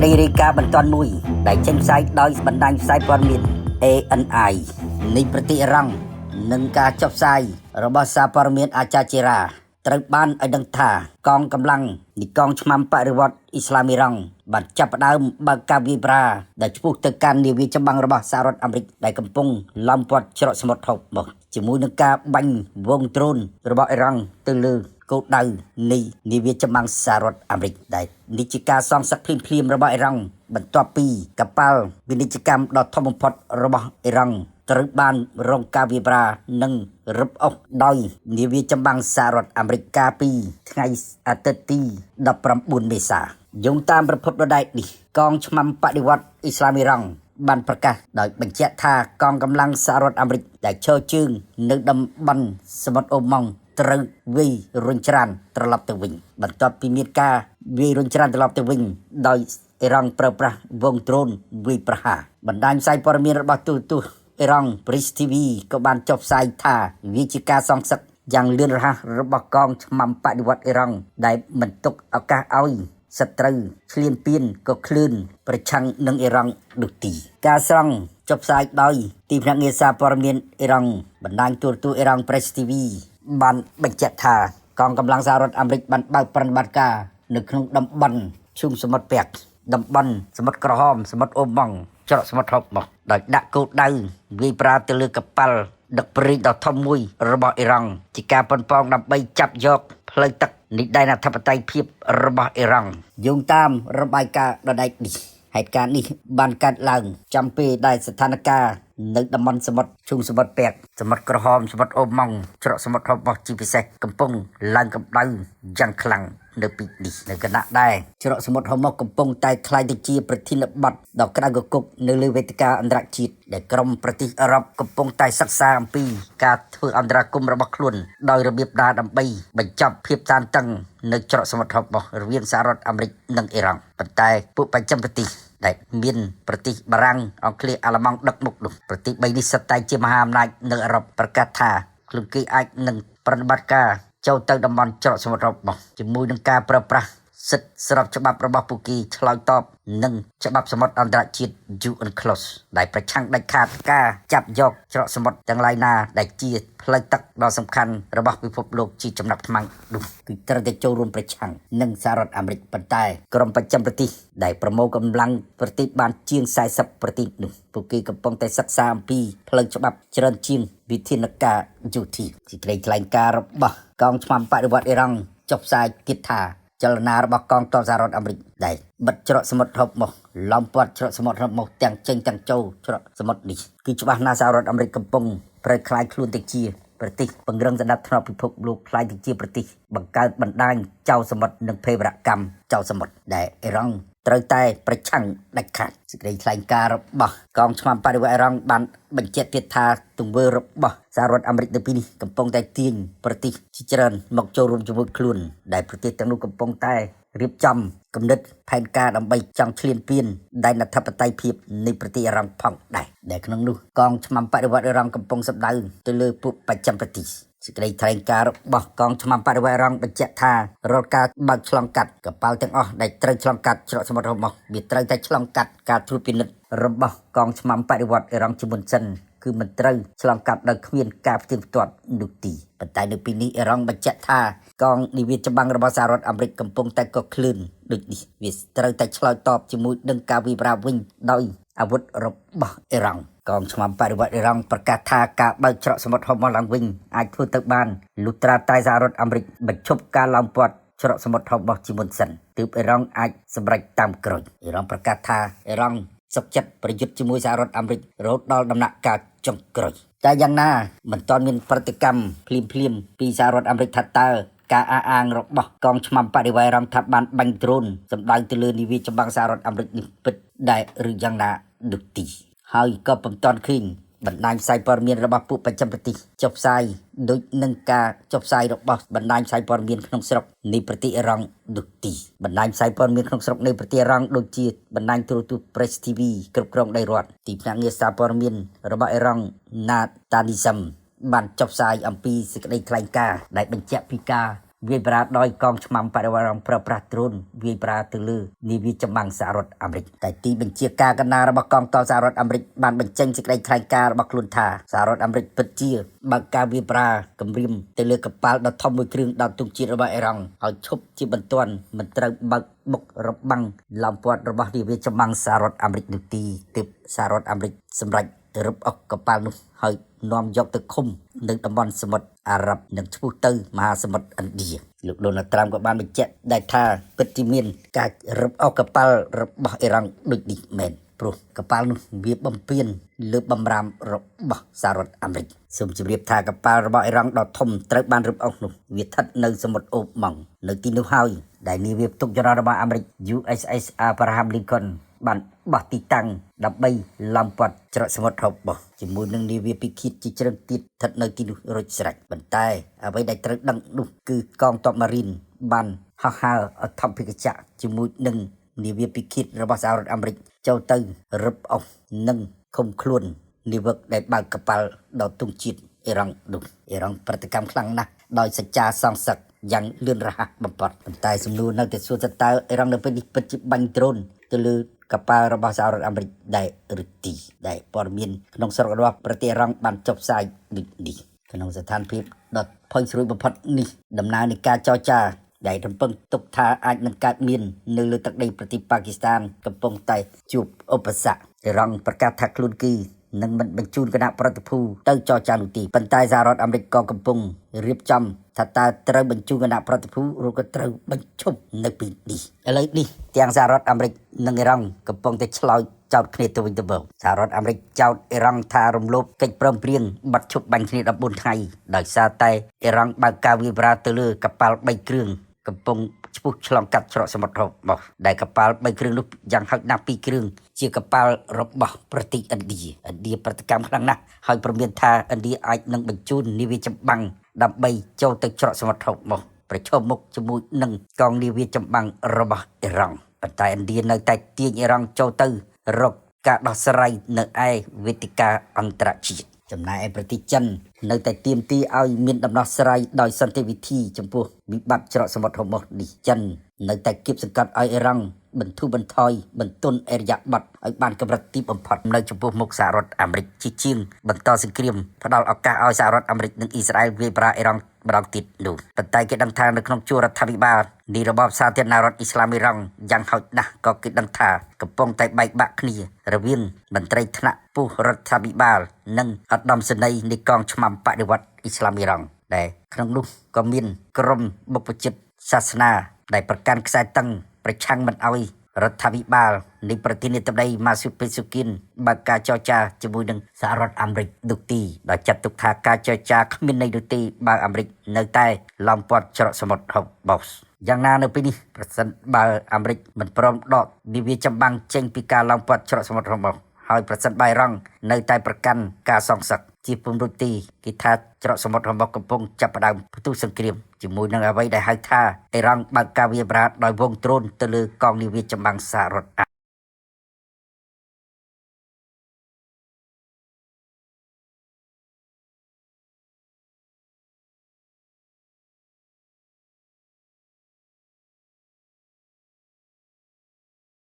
ក្តីរាយការណ៍បន្ទាន់មួយដែលចេញផ្សាយដោយបណ្ដាញផ្សាយព័ត៌មាន ANI នៃប្រទេសអ៊ីរ៉ង់និងការចុះផ្សាយរបស់សារព័ត៌មានអាចារ្យជារាត្រូវបានឲ្យដឹងថាកងកម្លាំងនៃកងឆ្មាំបដិវត្តន៍អ៊ីស្លាមអ៊ីរ៉ង់បានចាប់ផ្ដើមបើកការវាយប្រាដែលឆ្ពោះទៅកាន់នាវាចម្បាំងរបស់សហរដ្ឋអាមេរិកដែលកំពុងឡោមព័ទ្ធច្រកសមុទ្រហុបមកជាមួយនឹងការបាញ់វងដ្រូនរបស់អ៊ីរ៉ង់ទៅលើគោលដៅនៃនាវាចម្បាំងសហរដ្ឋអាមេរិកដែលនេះជាការសងសឹកភ្លាមៗរបស់អ៊ីរ៉ង់បន្ទាប់ពីកប៉ាល់ពាណិជ្ជកម្មដ៏ធំបំផុតរបស់អ៊ីរ៉ង់ត្រូវបានរងការវាយប្រានិងរឹបអូសដោយនាវាចម្បាំងសហរដ្ឋអាមេរិកកាលពីថ្ងៃអាទិត្យទី19មេសាយោងតាមប្រភពដដែលនេះកងឆ្មាំបដិវត្តន៍អ៊ីស្លាមអ៊ីរ៉ង់បានប្រកាសដោយបញ្ជាក់ថាកងកម្លាំងសហរដ្ឋអាមេរិកដែលឈរជើងនៅតំបន់សមុទ្រអូម៉ង់ត្រូវវាយរុញច្រានត្រឡប់ទៅវិញបន្ទាប់ពីមានការវាយរុញច្រានត្រឡប់ទៅវិញដោយអ៊ីរ៉ង់ប្រើប្រាស់វងដ្រូនវាយប្រហារបណ្ដាញផ្សាយព័ត៌មានរបស់ទូរទស្សន៍អ៊ីរ៉ង់ Press TV ក៏បានចុះផ្សាយថាវាជាការសងសឹកយ៉ាងលឿនរហ័សរបស់កងឆ្មាំបដិវត្តន៍អ៊ីរ៉ង់ដែលមិនទុកឱកាសឲ្យសត្រូវឈ្លានពានក៏ឃ្លានប្រឆាំងនឹងអ៊ីរ៉ង់នោះទីការស្រង់ចុះផ្សាយដោយទីភ្នាក់ងារសារព័ត៌មានអ៊ីរ៉ង់បណ្ដាញទូរទស្សន៍អ៊ីរ៉ង់ Press TV បានបញ្ជាក់ថាកងកម្លាំងសហរដ្ឋអាមេរិកបានបើកប្រតិបត្តិការនៅក្នុងតំបន់ឈូងសមុទ្រពាក់តំបន់សមុទ្រក្រហមសមុទ្រអូម៉ង់ច្រកសមុទ្រហុបមកដោយដាក់គោលដៅវាយប្រាទៅលើកប៉ាល់ដឹកប្រេងដ៏ធំមួយរបស់អ៊ីរ៉ង់ជាការប៉ុនប៉ងដើម្បីចាប់យកផ្លូវទឹកនៃដែនអធិបតេយ្យភាពរបស់អ៊ីរ៉ង់យោងតាមរបាយការណ៍ដដែលនេះហេតុការណ៍នេះបានកើតឡើងចំពេលដែលស្ថានភាពនៅតំបន់សមុទ្រឈូងសមុទ្រពាក់សមុទ្រក្រហមសមុទ្រអូម៉ង់ច្រកសមុទ្រហុបរបស់ជាពិសេសកំពុងឡើងកម្ដៅយ៉ាងខ្លាំងនៅពីនេះនៅគណៈដែរច្រកសមុទ្រហុបមកកំពុងតែក្លាយទៅជាប្រធានបទដ៏ក្តៅគគុកនៅលើវេទិកាអន្តរជាតិដែលក្រុមប្រទេសអឺរ៉ុបកំពុងតែសិក្សាអំពីការធ្វើអន្តរាគមន៍របស់ខ្លួនដោយរបៀបណាដើម្បីបញ្ចប់ភាពតានតឹងនៅច្រកសមុទ្រហុបរបស់រវាងសហរដ្ឋអាមេរិកនិងអ៊ីរ៉ង់ប៉ុន្តែពួកបច្ចឹមប្រទេសដែលមានប្រទេសបារាំងអង់គ្លេសអាល្លឺម៉ង់ដឹកមុខនោះប្រទេស3នេះសុទ្ធតែជាមហាអំណាចនៅអឺរ៉ុបប្រកាសថាខ្លួនគេអាចនឹងប្រតិបត្តិការចូលទៅតំបន់ច្រកសមុទ្រហុបមកជាមួយនឹងការប្រើប្រាស់សិទ្ធិស្របច្បាប់របស់ពួកគេឆ្លើយតបនឹងច្បាប់សមុទ្រអន្តរជាតិ UNCLOS ដែលប្រឆាំងដាច់ខាតការចាប់យកច្រកសមុទ្រទាំងឡាយណាដែលជាផ្លូវទឹកដ៏សំខាន់របស់ពិភពលោកជាចំណាប់ខ្មាំងនោះគឺត្រូវតែចូលរួមប្រឆាំងនឹងសហរដ្ឋអាមេរិកប៉ុន្តែក្រុមបច្ចឹមប្រទេសដែលប្រមូលកម្លាំងប្រទេសបានជាង40ប្រទេសនោះពួកគេកំពុងតែសិក្សាអំពីផ្លូវច្បាប់ច្រើនជាងវិធានការយុតិសេចក្តីថ្លែងការណ៍របស់កងឆ្មាំបដិវត្តន៍អ៊ីរ៉ង់ចុះផ្សាយទៀតថាចលនារបស់កងទ័ពសហរដ្ឋអាមេរិកដែលបិទច្រកសមុទ្រហុបមកឡោមព័ទ្ធច្រកសមុទ្រហុបមកទាំងចេញទាំងចូលច្រកសមុទ្រនេះគឺច្បាស់ណាស់សហរដ្ឋអាមេរិកកំពុងប្រែក្លាយខ្លួនទៅជាប្រទេសពង្រឹងសណ្ដាប់ធ្នាប់ពិភពលោកក្លាយទៅជាប្រទេសបង្កើតបណ្ដាញចៅសមុទ្រនិងភេរវកម្មចៅសមុទ្រដែលអ៊ីរ៉ង់ត្រូវតែប្រឆាំងដាច់ខាតសេចក្តីថ្លែងការណ៍របស់កងឆ្មាំបដិវត្តន៍អ៊ីរ៉ង់បានបញ្ជាក់ទៀតថាទង្វើរបស់សហរដ្ឋអាមេរិកនៅពេលនេះកំពុងតែទាញប្រទេសជាច្រើនមកចូលរួមជាមួយខ្លួនដែលប្រទេសទាំងនោះកំពុងតែរៀបចំគំនិតផែនការដើម្បីចង់ឈ្លានពានដែនអធិបតេយ្យភាពនៃប្រទេសអ៊ីរ៉ង់ផងដែរដែលក្នុងនោះកងឆ្មាំបដិវត្តន៍អ៊ីរ៉ង់កំពុងសម្ដៅទៅលើពួកបច្ចឹមប្រទេសសេចក្តីថ្លែងការណ៍របស់កងឆ្មាំបដិវត្តន៍អ៊ីរ៉ង់បញ្ជាក់ថារាល់ការបើកឆ្លងកាត់កប៉ាល់ទាំងអស់ដែលត្រូវឆ្លងកាត់ច្រកសមុទ្រហុបមកវាត្រូវតែឆ្លងកាត់ការត្រួតពិនិត្យរបស់កងឆ្មាំបដិវត្តន៍អ៊ីរ៉ង់ជាមុនសិនគឺមិនត្រូវឆ្លងកាត់ដោយគ្មានការផ្ទៀងផ្ទាត់នោះទីប៉ុន្តែនៅពេលនេះអ៊ីរ៉ង់បញ្ជាក់ថាកងនាវាចម្បាំងរបស់សហរដ្ឋអាមេរិកកំពុងតែកកឃ្លឿនដូចនេះវាត្រូវតែឆ្លើយតបជាមួយនឹងការវិវរាវិញដោយអាវុធរបស់អ៊ីរ៉ង់កងឆ្មាំបដិវត្តន៍អ៊ីរ៉ង់ប្រកាសថាការបើកច្រកសមុទ្រហុបមកឡើងវិញអាចធ្វើទៅបានលុះត្រាតែសហរដ្ឋអាមេរិកបញ្ឈប់ការឡោមព័ទ្ធច្រកសមុទ្រហុបមកជាមុនសិនទើបអ៊ីរ៉ង់អាចសម្រេចតាមក្រោយអ៊ីរ៉ង់ប្រកាសថាអ៊ីរ៉ង់សុខចិត្តប្រយុទ្ធជាមួយសហរដ្ឋអាមេរិករហូតដល់ដំណាក់កាលចុងក្រោយតែយ៉ាងណាមិនទាន់មានប្រតិកម្មភ្លាមៗពីសហរដ្ឋអាមេរិកថាតើការអះអាងរបស់កងឆ្មាំបដិវត្តន៍អ៊ីរ៉ង់ថាបានបាញ់ដ្រូនសម្ដៅទៅលើនាវាចម្បាំងសហរដ្ឋអាមេរិកនេះពិតដែរឬយ៉ាងណានោះទីហើយក៏ពុំទាន់ឃើញបណ្ដាញផ្សាយព័ត៌មានរបស់ពួកបច្ចឹមប្រទេសចុះផ្សាយដូចនឹងការចុះផ្សាយរបស់បណ្ដាញផ្សាយព័ត៌មានក្នុងស្រុកនៃប្រទេសអ៊ីរ៉ង់នោះទីបណ្ដាញផ្សាយព័ត៌មានក្នុងស្រុកនៃប្រទេសអ៊ីរ៉ង់ដូចជាបណ្ដាញទូរទស្សន៍ Press TV គ្រប់គ្រងដោយរដ្ឋទីភ្នាក់ងារសារព័ត៌មានរបស់អ៊ីរ៉ង់ Natanism បានចុះផ្សាយអំពីសេចក្តីថ្លែងការណ៍ដែលបញ្ជាក់ពីការ វាយប្រាដោយកងឆ្មាំបរិវារប្រើប្រាស់ដ្រូនវាយប្រាទៅលើនាវាចម្បាំងសហរដ្ឋអាមេរិកតែទីបញ្ជាការកណ្ដាលរបស់កងទ័ពសហរដ្ឋអាមេរិកបានបញ្ចេញសេចក្តីថ្លែងការណ៍របស់ខ្លួនថាសហរដ្ឋអាមេរិកពិតជាបើកការវាយប្រាគម្រាមទៅលើកប៉ាល់ដ៏ធំមួយគ្រឿងដោតទង់ជាតិរបស់អ៊ីរ៉ង់ឲ្យឈប់ជាបន្ទាន់មិនត្រូវបើកបុករបាំងឡោមព័ទ្ធរបស់នាវាចម្បាំងសហរដ្ឋអាមេរិកនោះទីទើបសហរដ្ឋអាមេរិកសម្រេចរឹបអូសកប៉ាល់នោះហើយនាំយកទៅឃុំនៅតំបន់សមុទ្រអារ៉ាប់និងឈ្មោះទៅមហាសមុទ្រឥណ្ឌាលោកដូណាល់ត្រាំក៏បានបញ្ជាក់ដែរថាពិតជាមានការរឹបអូសកប៉ាល់របស់អ៊ីរ៉ង់ដូចនេះមែនព្រោះកប៉ាល់នោះវាបំពេញលើបំរាមរបស់សហរដ្ឋអាមេរិកសូមជម្រាបថាកប៉ាល់របស់អ៊ីរ៉ង់ដ៏ធំត្រូវបានរឹបអូសនោះវាស្ថិតនៅសមុទ្រអូបម៉ង់នៅទីនោះហើយដែលនាវាផ្ទុកចរន្តរបស់អាមេរិក USS Abraham Lincoln បានបោះទីតាំងដើម្បីឡោមព័ទ្ធច្រកសមុទ្ររបស់ជាមួយនឹងនាវាពិឃាតជាច្រើនទៀតស្ថិតនៅទីនោះរួចស្រេចប៉ុន្តែអ្វីដែលត្រូវដឹងនោះគឺកងទ័ពម៉ារីនបានហោះហើរអធិបតេយ្យជាមួយនឹងនាវាពិឃាតរបស់សហរដ្ឋអាមេរិកចូលទៅរឹបអូសនិងឃុំខ្លួននាវិកដែលបើកកប៉ាល់ដល់ទង់ជាតិអ៊ីរ៉ង់នោះអ៊ីរ៉ង់ប្រតិកម្មខ្លាំងណាស់ដោយសច្ចាសងសឹកយ៉ាងលឿនរហ័សបំផុតប៉ុន្តែសំណួរនៅតែសួរថាតើអ៊ីរ៉ង់នៅពេលនេះពិតជាបាញ់ដ្រូនទៅលើកប៉ាល់របស់សហរដ្ឋអាមេរិកដែលឬទីដែលព័ត៌មានក្នុងស្រុករបស់ប្រទេសអ៊ីរ៉ង់បានចុះផ្សាយដូចនេះក្នុងស្ថានភាពដ៏ផុយស្រួយបំផុតនេះដំណើរនៃការចរចាដែលរំពឹងទុកថាអាចនឹងកើតមាននៅលើទឹកដីប្រទេសប៉ាគីស្ថានកំពុងតែជួបឧបសគ្គអ៊ីរ៉ង់ប្រកាសថាខ្លួនគឺនឹងមិនបញ្ជូនគណៈប្រតិភូទៅចរចានោះទេប៉ុន្តែសហរដ្ឋអាមេរិកក៏កំពុងរៀបចំថាតើត្រូវបញ្ជូនគណៈប្រតិភូឬក៏ត្រូវបញ្ឈប់នៅពីនេះឥឡូវនេះទាំងសហរដ្ឋអាមេរិកនិងអ៊ីរ៉ង់កំពុងតែឆ្លើយចោទគ្នាទៅវិញទៅមកសហរដ្ឋអាមេរិកចោទអ៊ីរ៉ង់ថារំលោភកិច្ចព្រមព្រៀងបាត់ឈប់បាញ់គ្នា14ថ្ងៃដោយសារតែអ៊ីរ៉ង់បើកការវាយប្រហារទៅលើកប៉ាល់3គ្រឿងកំពុងឆ្ពោះឆ្លងកាត់ច្រកសមុទ្ររបស់ដែលកប៉ាល់3គ្រឿងនោះយ៉ាងហោចណាស់2គ្រឿងជាកប៉ាល់របស់ប្រទេសឥណ្ឌាប្រតិកម្មខ្លាំងណាស់ហើយព្រមានថាឥណ្ឌាអាចនឹងបញ្ជូននាវាចម្បាំងដើម្បីចូលទៅច្រកសមុទ្ររបស់ប្រឈមមុខជាមួយនឹងកងនាវាចម្បាំងរបស់អ៊ីរ៉ង់ប៉ុន្តែឥណ្ឌានៅតែទាញអ៊ីរ៉ង់ចូលទៅរកការដោះស្រាយនៅឯវេទិកាអន្តរជាតិចំណែកឯប្រទេសចិននៅតែទាមទារឲ្យមានដំណោះស្រាយដោយសន្តិវិធីចំពោះវិបត្តិច្រកសមុទ្រហូម៉ូសនេះចិននៅតែគៀបសង្កត់ឲ្យអ៊ីរ៉ង់បន្ធូរបន្ថយបន្ទន់អេរយាប័តឲ្យបានកម្រិតទីបំផុតនៅចំពោះមុខសហរដ្ឋអាមេរិកជាងបន្តសង្គ្រាមផ្ដល់ឱកាសឲ្យសហរដ្ឋអាមេរិកនិងអ៊ីស្រាអែលវាយប្រហារអ៊ីរ៉ង់ម្ដងទៀតនោះប៉ុន្តែគេដឹងថានៅក្នុងជួររដ្ឋាភិបាលនៃរបបសាធារណរដ្ឋអ៊ីស្លាមអ៊ីរ៉ង់យ៉ាងហោចណាស់ក៏គេដឹងថាកំពុងតែបែកបាក់គ្នារវាងមន្ត្រីថ្នាក់ពុះរដ្ឋាភិបាលនិងឧត្តមសេនីយ៍នៃកងឆ្មាំបដិវត្តន៍អ៊ីស្លាមអ៊ីរ៉ង់ដែលក្នុងនោះក៏មានក្រុមបុព្វជិតសាសនាដែលប្រកាន់ខ្សែតឹងប្រឆាំងមិនអោយរដ្ឋាភិបាលនៃប្រធានាធិបតីម៉ាស៊ូពេស៊ូគីនបើកការចរចាជាមួយនឹងសហរដ្ឋអាមេរិកនោះទីដោយចាត់ទុកថាការចរចាគ្មានន័យនោះទេបើអាមេរិកនៅតែឡោមព័ទ្ធច្រកសមុទ្រហូបូសយ៉ាងណានៅពេលនេះប្រសិនបើអាមេរិកមិនព្រមដកនាវាចម្បាំងចេញពីការឡោមព័ទ្ធច្រកសមុទ្រហូបូសហើយប្រសិនបើអ៊ីរ៉ង់នៅតែប្រកាន់ការសងសឹកជាពុំរួចទេគេថាច្រកសមុទ្រហូម៉ូសកំពុងចាប់ផ្ដើមផ្ទុះសង្គ្រាមជាមួយនឹងអ្វីដែលហៅថាអ៊ីរ៉ង់បើកការវាយប្រហារដោយវងដ្រូនទៅលើកងនាវាចម្បាំងសហរដ្ឋ